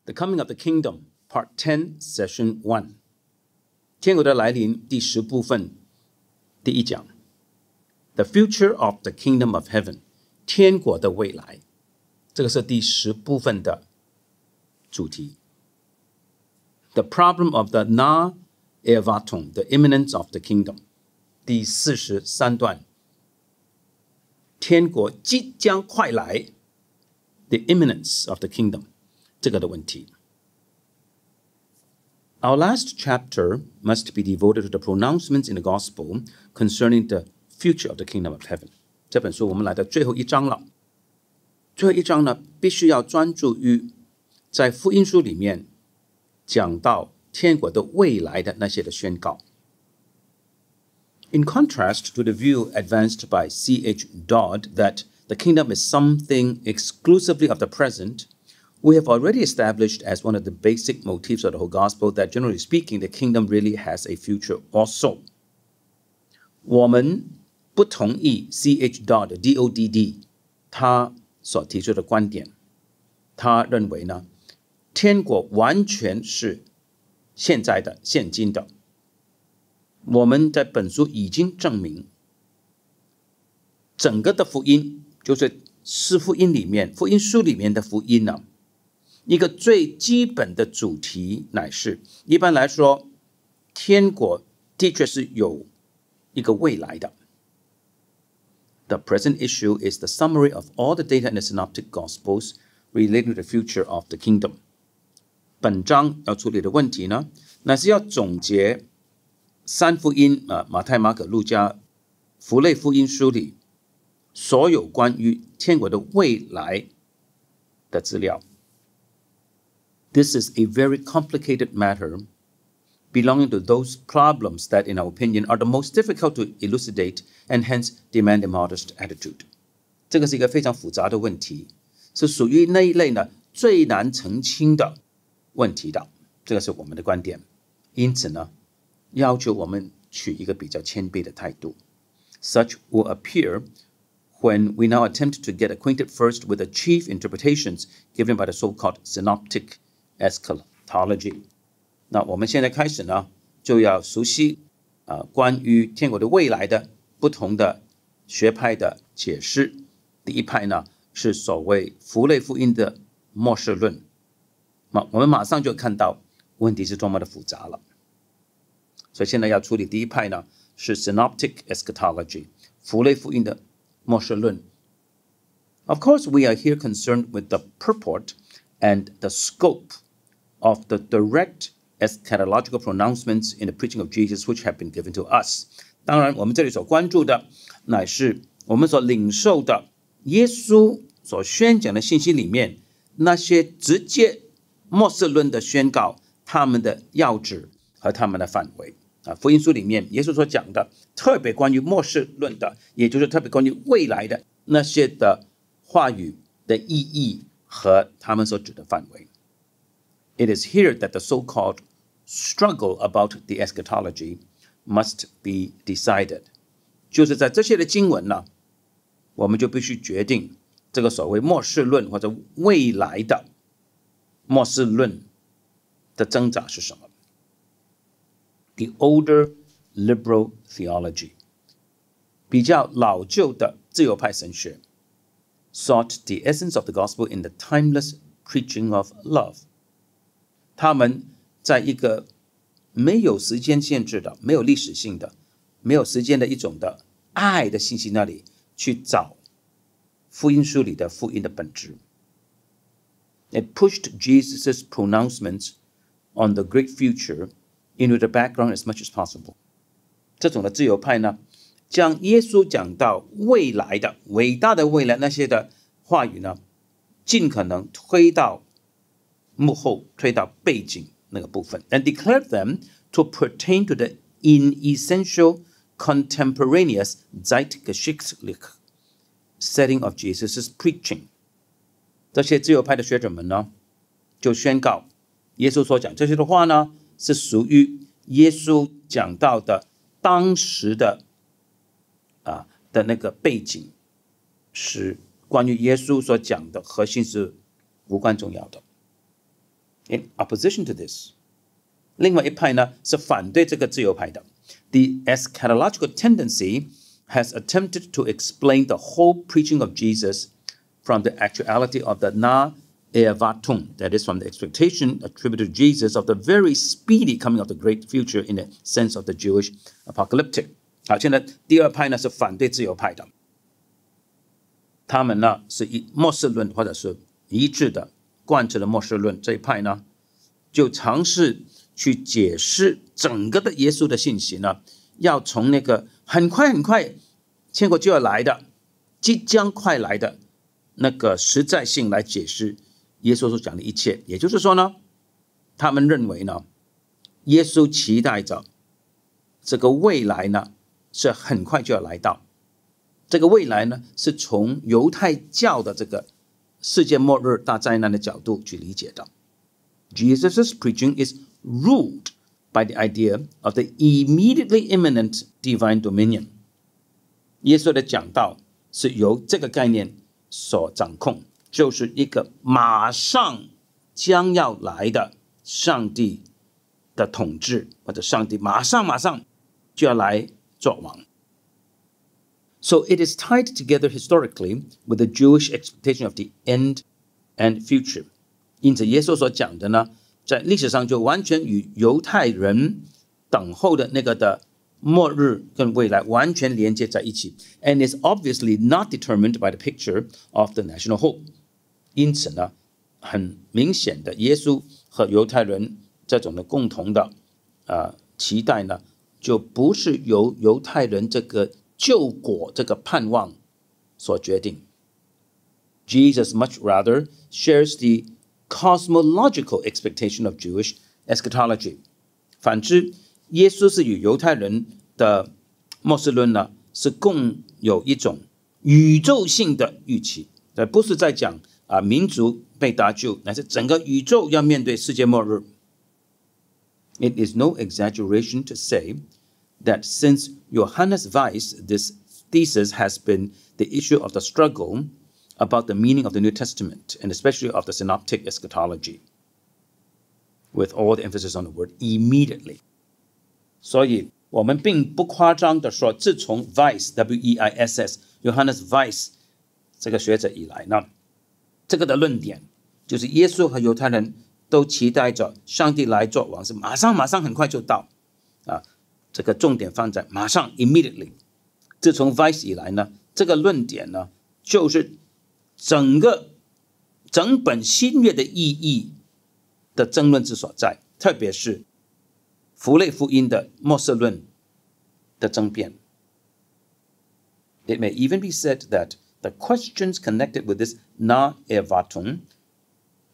The Coming of the Kingdom, Part 10, Session 1. 天国的来临第10部分第1讲。The Future of the Kingdom of Heaven, 天国的未来。这个是第10部分的主题。The Problem of the Na Erwartung, the Imminence of the Kingdom, 第43段。天国即将快来 The Imminence of the Kingdom, 这个的问题。Our last chapter must be devoted to the pronouncements in the Gospel concerning the future of the Kingdom of Heaven. 这本书我们来到最后一章了。最后一章呢，必须要专注于在福音书里面讲到天国的未来的那些的宣告。In contrast to the view advanced by C.H. Dodd that the kingdom is something exclusively of the present, we have already established as one of the basic motifs of the whole gospel that, generally speaking, the kingdom really has a future also. 我们不同意 C.H. Dodd, D-O-D-D, 他所提出的观点。他认为呢，天国完全是现在的、现今的。我们在本书已经证明，整个的福音就是4福音里面、福音书里面的福音呢，一个最基本的主题乃是，一般来说，天国的确是有一个未来的。The present issue is the summary of all the data in the synoptic gospels relating to the future of the kingdom. 本章要处理的问题呢，乃是要总结3福音马太、马可、路加、福类福音书里所有关于天国的未来的资料。This is a very complicated matter belonging to those problems that, in our opinion, are the most difficult to elucidate and hence demand a modest attitude. 这个是一个非常复杂的问题，是属于那一类呢最难澄清的问题的。这个是我们的观点。因此呢，要求我们取一个比较谦卑的态度。Such will appear when we now attempt to get acquainted first with the chief interpretations given by the so-called synoptic eschatology. 那我们现在开始呢，就要熟悉关于天国的未来的不同的学派的解释。第一派呢是所谓福类福音的末世论。我们马上就看到问题是多么的复杂了。所以现在要处理第一派呢是 synoptic eschatology, 福类福音的末世论。Of course, we are here concerned with the purport and the scope of the direct eschatological pronouncements in the preaching of Jesus which have been given to us. 当然，我们这里所关注的乃是我们所领受的耶稣所宣讲的信息里面那些直接末世论的宣告，他们的要旨和他们的范围。福音书里面耶稣所讲的特别关于末世论的，也就是特别关于未来的那些的话语的意义和他们所指的范围。It is here that the so-called struggle about the eschatology must be decided. 就是在这些的经文呢，我们就必须决定这个所谓末世论或者未来的末世论的挣扎是什么。The older liberal theology, 比较老旧的自由派神学 sought the essence of the gospel in the timeless preaching of love. 他们在一个没有时间限制的、没有历史性的、没有时间的一种的爱的信息那里去找福音书里的福音的本质。It pushed Jesus' pronouncements on the great future into the background as much as possible. 这种的自由派呢，将耶稣讲到未来的伟大的未来那些的话语呢，尽可能推到幕后，推到背景那个部分 and declared them to pertain to the inessential contemporaneous zeitgeschichtlich setting of Jesus' preaching. 这些自由派的学者们呢，就宣告耶稣所讲这些的话呢，是属于耶稣讲到的当时的的那个背景，是关于耶稣所讲的核心是无关重要的。in opposition to this。另外一派呢是反对这个自由派的。The eschatological tendency has attempted to explain the whole preaching of Jesus from the actuality of the na Erwartung, that is from the expectation attributed to Jesus of the very speedy coming of the great future in the sense of the Jewish apocalyptic。好，现在第二派呢是反对自由派的，他们呢是以末世论或者是一致的贯彻的末世论。这一派呢就尝试去解释整个的耶稣的信息呢，要从那个很快天国就要来的，即将快来的那个实在性来解释耶稣所讲的一切。也就是说呢，他们认为呢，耶稣期待着这个未来呢是很快就要来到。这个未来呢是从犹太教的这个世界末日大灾难的角度去理解的。Jesus' preaching is ruled by the idea of the immediately imminent divine dominion。耶稣的讲道是由这个概念所掌控，就是一个马上将要来的上帝的统治，或者上帝马上就要来作王。So it is tied together historically with the Jewish expectation of the end and future。因此耶稣所讲的呢，在历史上就完全与犹太人等候的那个的末日跟未来完全连接在一起 ，and is obviously not determined by the picture of the national hope。因此呢，很明显的，耶稣和犹太人这种的共同的期待呢，就不是由犹太人这个救国这个盼望所决定。Jesus much rather shares the cosmological expectation of Jewish eschatology。反之，耶稣是与犹太人的末世论呢，是共有一种宇宙性的预期，不是在讲民族被搭救，乃是整个宇宙要面对世界末日。It is no exaggeration to say that since Johannes Weiss, this thesis has been the issue of the struggle about the meaning of the New Testament, and especially of the synoptic eschatology, with all the emphasis on the word immediately。 所以我们并不夸张的说，自从 Weiss W-E-I-S-S Johannes Weiss 这个学者以来呢，这个的论点就是耶稣和犹太人都期待着上帝来作王，是马上很快就到这个重点放在马上 immediately。 自从 Weiss 以来呢，这个论点呢就是整本新约的意义的争论之所在，特别是符类福音的末世论的争辩。 It may even be said that the questions connected with this Na-Erwartung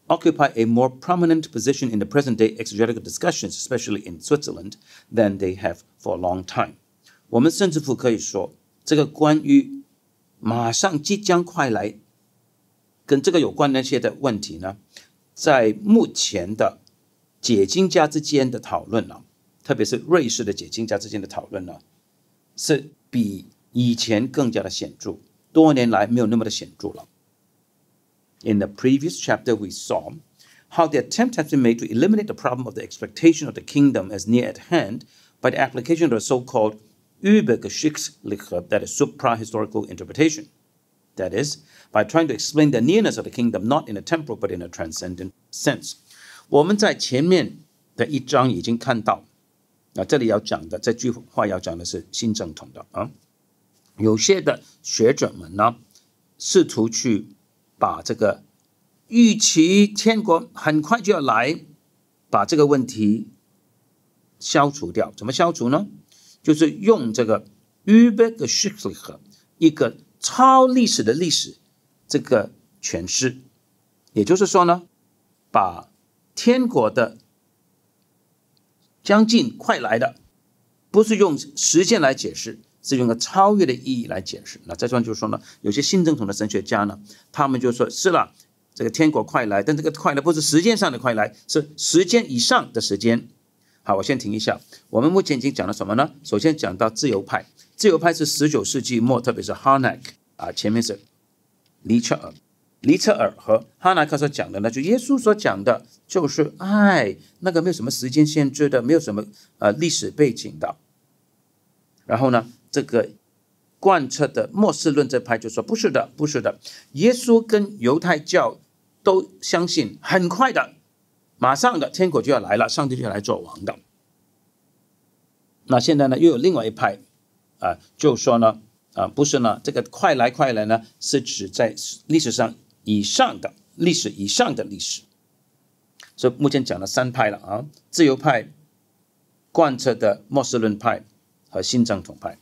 occupy a more prominent position in the present-day exegetical discussions, especially in Switzerland, than they have for a long time。 我们甚至乎可以说，这个关于马上即将快来跟这个有关的那些的问题呢，在目前的解经家之间的讨论呢，特别是瑞士的解经家之间的讨论呢，是比以前更加的显著，多年来没有那么的显著了。In the previous chapter, we saw how the attempt has been made to eliminate the problem of the expectation of the kingdom as near at hand by the application of the so-called Übergeschichtliche, that is, supra-historical interpretation. That is, by trying to explain the nearness of the kingdom not in a temporal but in a transcendent sense. 我们在前面的一章已经看到，这里要讲的这句话要讲的是新正统的有些的学者们呢，试图去把这个预期天国很快就要来，把这个问题消除掉。怎么消除呢？就是用这个 Übergeschichtliche 一个超历史的历史这个诠释，也就是说呢，把天国的将近快来的，不是用时间来解释，是用个超越的意义来解释。那这段就是说呢，有些新正统的神学家呢，他们就说是了，这个天国快来，但这个快来不是时间上的快来，是时间以上的时间。好，我先停一下。我们目前已经讲了什么呢？首先讲到自由派，自由派是19世纪末，特别是 Harnack 前面是黎彻尔，黎彻尔和哈拿克所讲的呢，就耶稣所讲的就是爱，那个没有什么时间限制的，没有什么历史背景的。然后呢，这个贯彻的末世论这派就说不是的，不是的，耶稣跟犹太教都相信很快的，马上的天国就要来了，上帝就要来做王的。那现在呢，又有另外一派就说呢，不是呢，这个快来快来呢，是指在历史上以上的历史以上的历史。所以目前讲了3派了啊，自由派、贯彻的末世论派和新正统派。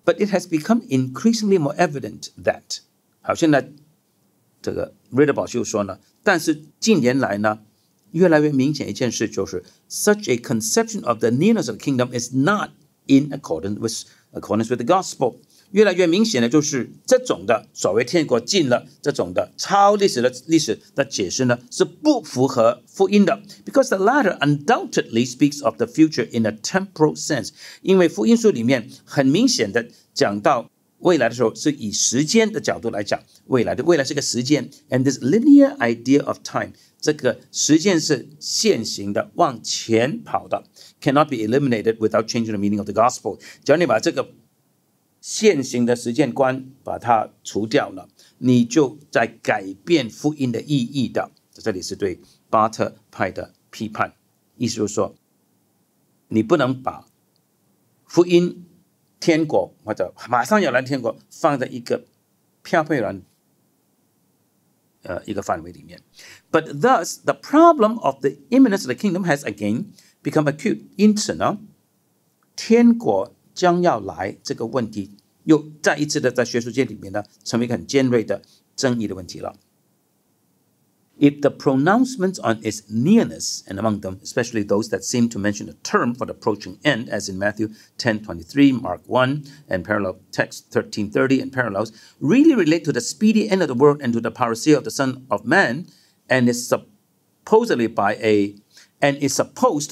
But it has become increasingly more evident that 好，现在这个瑞德堡就说呢，但是近年来呢，越来越明显一件事就是 such a conception of the nearness of the kingdom is not in accordance with the gospel。越来越明显的就是这种的所谓天国近了这种的超历史的解释呢，是不符合福音的。Because the latter undoubtedly speaks of the future in a temporal sense。因为福音书里面很明显的讲到未来的时候，是以时间的角度来讲未来的，未来是个时间 ，and this linear idea of time， 这个时间是线性的，往前跑的 ，cannot be eliminated without changing the meaning of the gospel。只要你把这个现行的实践观把它除掉了，你就在改变福音的意义的。这里是对巴特派的批判，意思就是说，你不能把福音、天国或者马上要来天国放在一个飘飘然一个范围里面。But thus, the problem of the imminence of the kingdom has again become acute。因此呢，天国将要来这个问题，又再一次的在学术界里面呢，成为一个很尖锐的争议的问题了。If the pronouncements on its nearness, and among them, especially those that seem to mention a term for the approaching end, as in Matthew 10:23, Mark 1, and parallel text 13:30 and parallels, really relate to the speedy end of the world and to the parousia of the Son of Man, and is supposed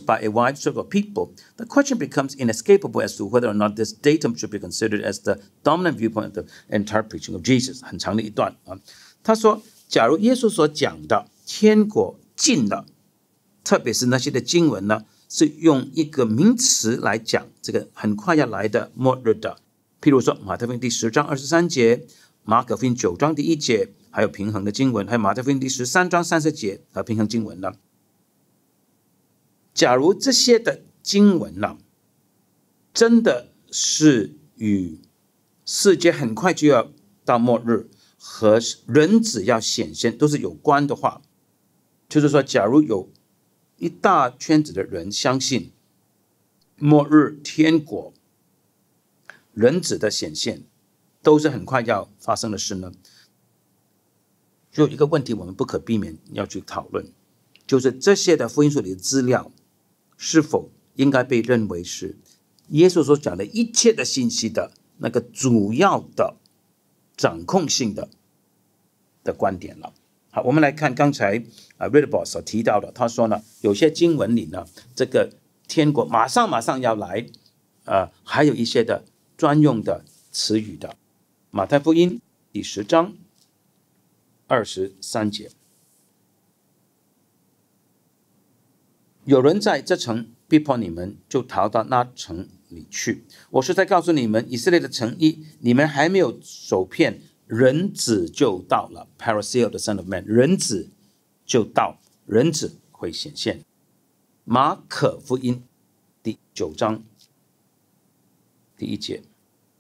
by a wide circle of people, the question becomes inescapable as to whether or not this datum should be considered as the dominant viewpoint of the entire preaching of Jesus。很长的一段啊，他说，假如耶稣所讲的天国近了，特别是那些的经文呢，是用一个名词来讲这个很快要来的末日的，譬如说马太福音第10章23节，马可福音9章第1节，还有平衡的经文，还有马太福音第13章30节和平衡经文呢。假如这些的经文呢，真的是与世界很快就要到末日和人子要显现都是有关的话，就是说，假如有一大圈子的人相信末日、天国、人子的显现都是很快要发生的事呢，就有一个问题我们不可避免要去讨论，就是这些的福音书里的资料是否应该被认为是耶稣所讲的一切的信息的那个主要的掌控性的观点了。好，我们来看刚才Ridley 所提到的，他说呢，有些经文里呢，这个天国马上要来，还有一些的专用的词语的。马太福音第10章23节，有人在这城逼迫你们，就逃到那城里去。我是在告诉你们，以色列的城邑，你们还没有走遍，人子就到了。Parousia of the Son of Man， 人子就到，人子会显现。马可福音第9章第1节，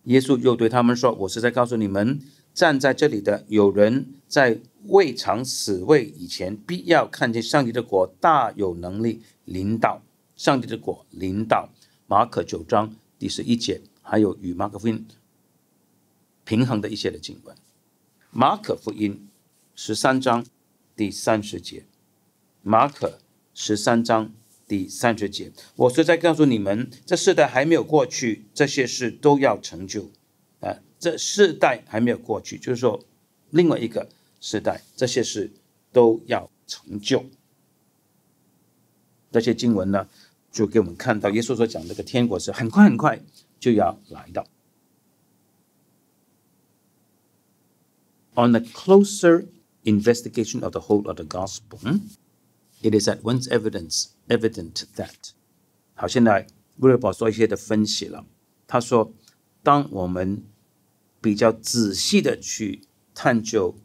耶稣又对他们说：“我是在告诉你们，站在这里的有人在未尝死位以前，必要看见上帝的国大有能力临到。”上帝的国临到，马可9章第11节，还有与马可福音平衡的一些的经文。马可福音13章第30节，马可13章第30节，我是在告诉你们，这世代还没有过去，这些事都要成就。这世代还没有过去，就是说另外一个世代，这些事都要成就。这些经文呢，就给我们看到耶稣所讲这个天国是很快就要来的。On a closer investigation of the whole of the gospel, it is at once evident that 好，现在路德堡说一些的分析了。他说，当我们比较仔细的去探究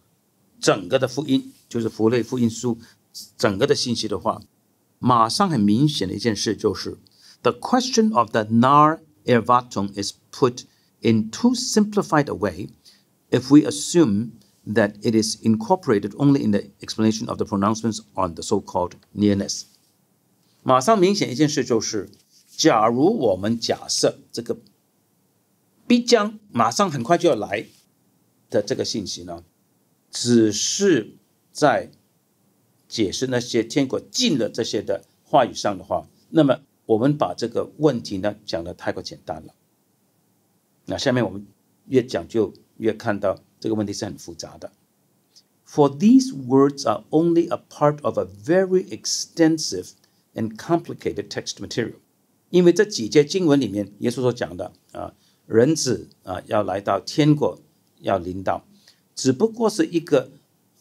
整个的福音，就是福类福音书整个的信息的话，马上很明显的一件事就是 ，the question of the nar ervatum is put in too simplified a way if we assume that it is incorporated only in the explanation of the pronouncements on the so-called nearness。马上明显一件事就是，假如我们假设这个必将马上很快就要来的这个信息呢，只是在解释那些天国近了这些的话语上的话，那么我们把这个问题呢讲得太过简单了。那下面我们越讲就越看到这个问题是很复杂的。For these words are only a part of a very extensive and complicated text material。因为这几节经文里面，耶稣所讲的人子要来到天国，要临到，只不过是一个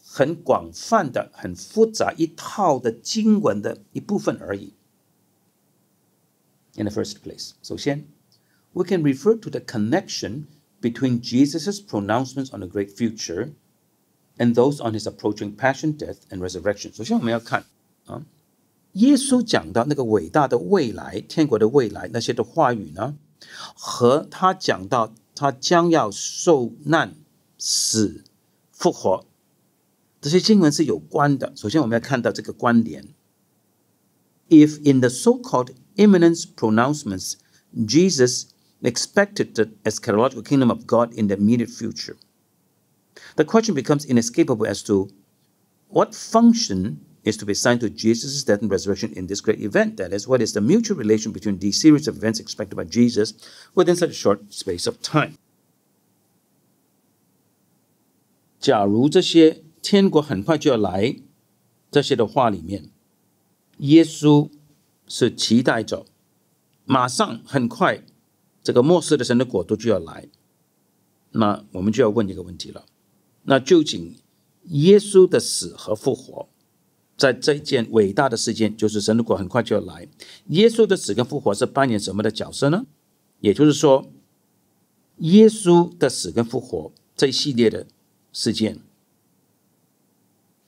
很广泛的、很复杂一套的经文的一部分而已。In the first place， 首先 ，we can refer to the connection between Jesus' pronouncements on the great future and those on his approaching passion, death, and resurrection。首先我们要看耶稣讲到那个伟大的未来、天国的未来那些的话语呢，和他讲到他将要受难、死、复活，这些经文是有关的。首先我们要看到这个关联。If in the so-called imminent pronouncements, Jesus expected the eschatological kingdom of God in the immediate future, the question becomes inescapable as to what function is to be assigned to Jesus' death and resurrection in this great event. That is, what is the mutual relation between these series of events expected by Jesus within such a short space of time? 假如这些天国很快就要来，这些的话里面，耶稣是期待着马上很快这个末世的神的国度就要来。那我们就要问一个问题了，那究竟耶稣的死和复活在这一件伟大的事件，就是神的国很快就要来，耶稣的死跟复活是扮演什么的角色呢？也就是说，耶稣的死跟复活这一系列的事件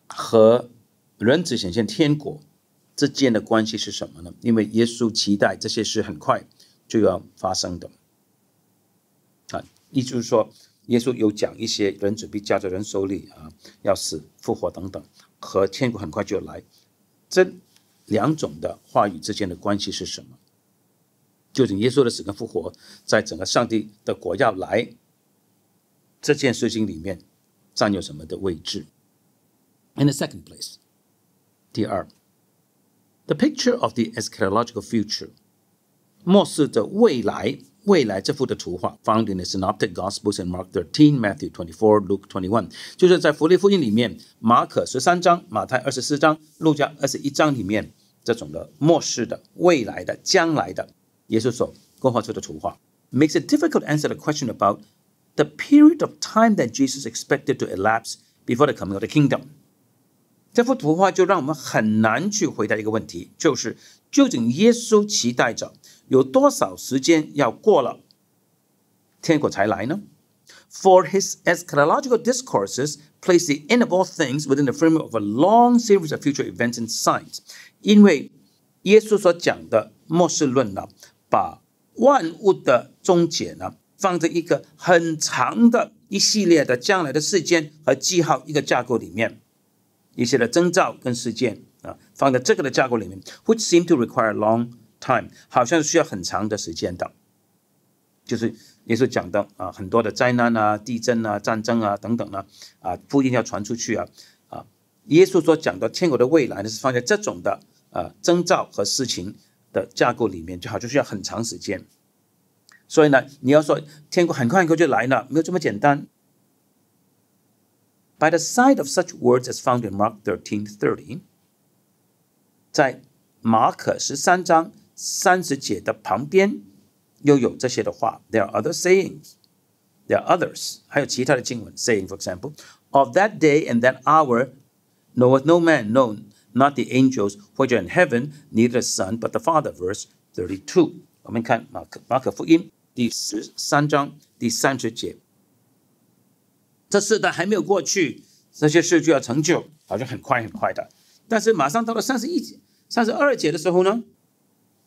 和人子显现天国之间的关系是什么呢？因为耶稣期待这些事很快就要发生的。意思就是说，耶稣有讲一些人子必交在人手里要死、复活等等，和天国很快就要来，这两种的话语之间的关系是什么？究竟耶稣的死跟复活在整个上帝的国要来这件事情里面占有什么的位置？ In the second place， 第二 ，the picture of the eschatological future， 末世的未来这幅的图画 ，found in the Synoptic Gospels in Mark 13, Matthew 24, Luke 21， 就是在福音福音里面，马可13章、马太24章、路加21章里面这种的末世的、未来的、将来的，耶稣所勾画出的图画 ，makes it difficult to answer the question about the period of time that Jesus expected to elapse before the coming of the kingdom。这幅图画就让我们很难去回答一个问题，就是究竟耶稣期待着有多少时间要过了天国才来呢？ For his eschatological discourses place the end of all things within the framework of a long series of future events and signs。因为耶稣所讲的末世论呢，把万物的终结呢，放在一个很长的一系列的将来的事件和记号一个架构里面。一些的征兆跟事件放在这个的架构里面 ，which seem to require a long time， 好像是需要很长的时间的。就是耶稣讲的很多的灾难地震战争等等福音要传出去耶稣所讲的天国的未来呢，是放在这种的征兆和事情的架构里面，就好像需要很长时间。所以呢，你要说天国很快就来了，没有这么简单。By the side of such words as found in Mark 13:30， 在马可13章30节的旁边又有这些的话。There are other sayings, there are others， 还有其他的经文 saying, for example, Of that day and that hour knoweth no man, no, not the angels which are in heaven, neither the Son, but the Father. Verse 32。我们看马可福音第13章第30节。这世代还没有过去，这些事就要成就，好像很快很快的。但是马上到了32节的时候呢，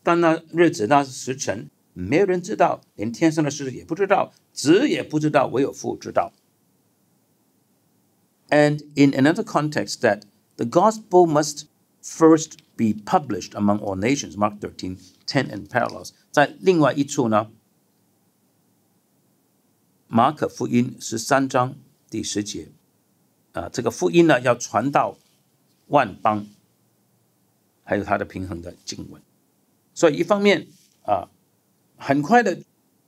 当那日子那时辰，没有人知道，连天上的事也不知道，子也不知道，唯有父知道。And in another context, that the gospel must first be published among all nations, Mark 13:10 and parallels. 在另外一处呢，马可福音13章第10节，这个福音呢要传到万邦，还有它的平衡的经文。所以一方面很快的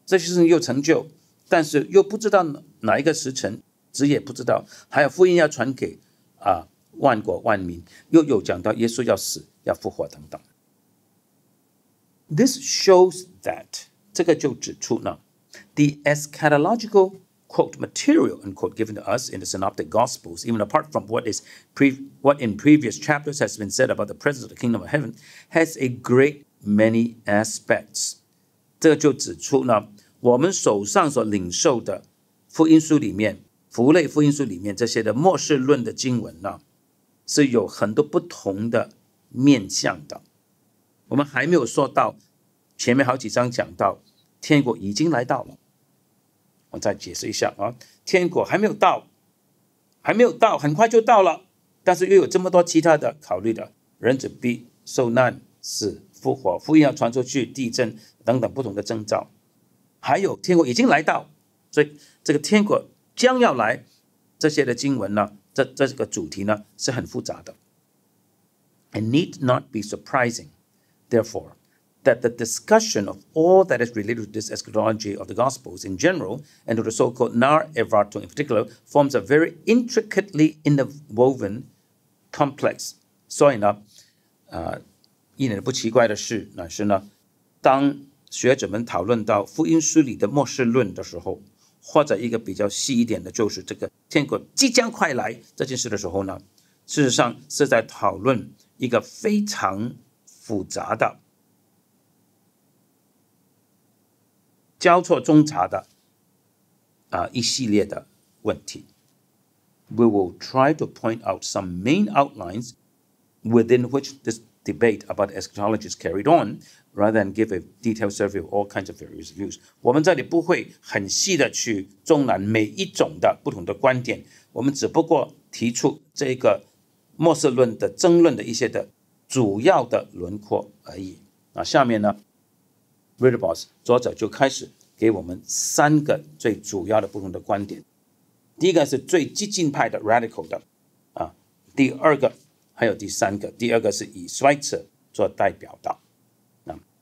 这些事情又成就，但是又不知道哪一个时辰，子也不知道。还有福音要传给万国万民，又有讲到耶稣要死要复活等等。This shows that 这个就指出呢 the eschatological quote material unquote given to us in the synoptic gospels, even apart from what in previous chapters has been said about the presence of the kingdom of heaven, has a great many aspects. 这个就指出呢，我们手上所领受的福音书里面，福类福音书里面这些的末世论的经文呢，是有很多不同的面向的。我们还没有说到前面好几章讲到天国已经来到了，我再解释一下天国还没有到，很快就到了，但是又有这么多其他的考虑的，人子必受难、死、复活，福音要传出去，地震等等不同的征兆，还有天国已经来到，所以这个天国将要来，这些的经文呢，这个主题呢是很复杂的。It need not be surprising, therefore, that the discussion of all that is related to this eschatology of the Gospels in general and to the so-called Nar Evrato in particular forms a very intricately interwoven complex. 所以呢，一点不奇怪的是，乃是呢，当学者们讨论到福音书里的末世论的时候，或者一个比较细一点的，就是这个天国即将快来这件事的时候呢，事实上是在讨论一个非常复杂的、交错中杂的一系列的问题。We will try to point out some main outlines within which this debate about eschatology is carried on, rather than give a detailed survey of all kinds of various views. 我们这里不会很细的去中南每一种的不同的观点，我们只不过提出这个末世论的争论的一些的主要的轮廓而已。下面呢 Ridderbos 作者就开始给我们3个最主要的不同的观点。第一个是最激进派的 radical 的第二个还有第3个，第2个是以 Schweitzer 做代表的，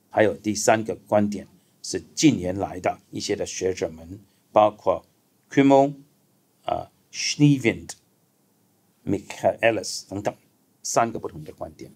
还有第3个观点是近年来的一些的学者们，包括 Schneewind、Michaelis 等等3个不同的观点。